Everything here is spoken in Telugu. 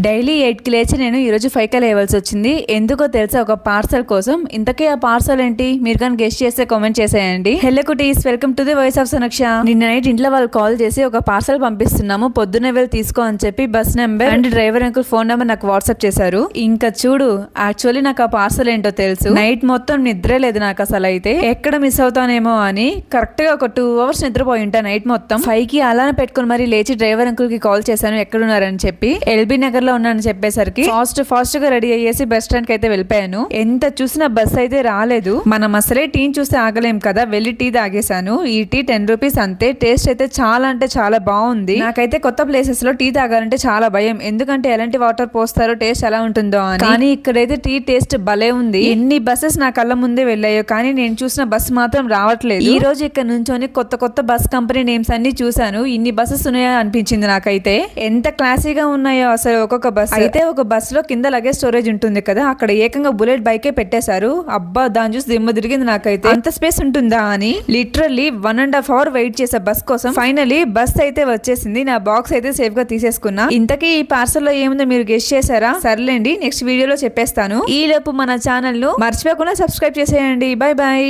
డైలీ 8కి లేచి నేను ఈరోజు 5కి లేవాల్సి వచ్చింది. ఎందుకో తెలుసా? ఒక పార్సల్ కోసం. ఇంతకీ ఆ పార్సల్ ఏంటి? మీరు కానీ గెస్ట్ చేస్తే కామెంట్ చేసేయండి. Hello cuties, welcome to the voice of సమీక్ష. నిన్న నైట్ ఇంట్లో వాళ్ళు కాల్ చేసి ఒక పార్సల్ పంపిస్తున్నాము, పొద్దున్నే వెళ్ళి తీసుకో అని చెప్పి bus number and driver uncle phone number నాకు వాట్సాప్ చేశారు. ఇంకా చూడు, యాక్చువల్లీ నాకు ఆ పార్సల్ ఏంటో తెలుసు. నైట్ మొత్తం నిద్రే లేదు నాకు అసలు. అయితే ఎక్కడ మిస్ అవుతానేమో అని కరెక్ట్ గా ఒక 2 hours నిద్రపోయి ఉంటా నైట్ మొత్తం. 5కి అలానే పెట్టుకుని మరి లేచి డ్రైవర్ అంకుల్ కి కాల్ చేశాను ఎక్కడున్నారని చెప్పి. ఎల్బీ నగర్ లో ఉన్నాను చెప్పేసరికి ఫాస్ట్ గా రెడీ అయ్యేసి బస్ స్టాండ్ కి అయితే వెళ్ళిపోయాను. ఎంత చూసినా బస్ అయితే రాలేదు. మనం అసలే టీ చూస్తే ఆగలేం కదా, వెళ్ళి టీ తాగేశాను. ఈ టీ 10 రూపీస్ అంతే. టేస్ట్ అయితే చాలా అంటే చాలా బాగుంది. నాకైతే కొత్త ప్లేసెస్ లో టీ తాగాలంటే చాలా భయం, ఎందుకంటే ఎలాంటి వాటర్ పోస్తారో, టేస్ట్ ఎలా ఉంటుందో అని. కానీ ఇక్కడైతే టీ టేస్ట్ భలే ఉంది. ఎన్ని బస్సెస్ నా కళ్ళ ముందే వెళ్ళాయో, కానీ నేను చూసిన బస్ మాత్రం రావట్లేదు. ఈ రోజు ఇక్కడ నుంచొని కొత్త బస్ కంపెనీ నేమ్స్ అన్ని చూసాను. ఇన్ని బస్సెస్ ఉన్నాయో అనిపించింది నాకైతే. ఎంత క్లాసీగా ఉన్నాయో అసలు ఒక్కొక్క బస్. అయితే ఒక బస్ లో కింద లగేజ్ స్టోరేజ్ ఉంటుంది కదా, అక్కడ ఏకంగా బుల్లెట్ బైకే పెట్టేశారు. అబ్బా, దాని చూసి దిమ్మ తిరిగింది నాకైతే. అంత స్పేస్ ఉంటుందా అని. లిటరల్లీ 1.5 hour వెయిట్ చేసే బస్ కోసం ఫైనలీ బస్ అయితే వచ్చేసింది. నా బాక్స్ అయితే సేఫ్ గా తీసేసుకున్నా. ఇంతకీ ఈ పార్సల్ లో ఏముందో మీరు గెస్ చేశారా? సర్లేండి, నెక్స్ట్ వీడియోలో చెప్పేస్తాను. ఈ లోపు మన ఛానల్ ను మర్చిపోకుండా సబ్స్క్రైబ్ చేసేయండి. By by.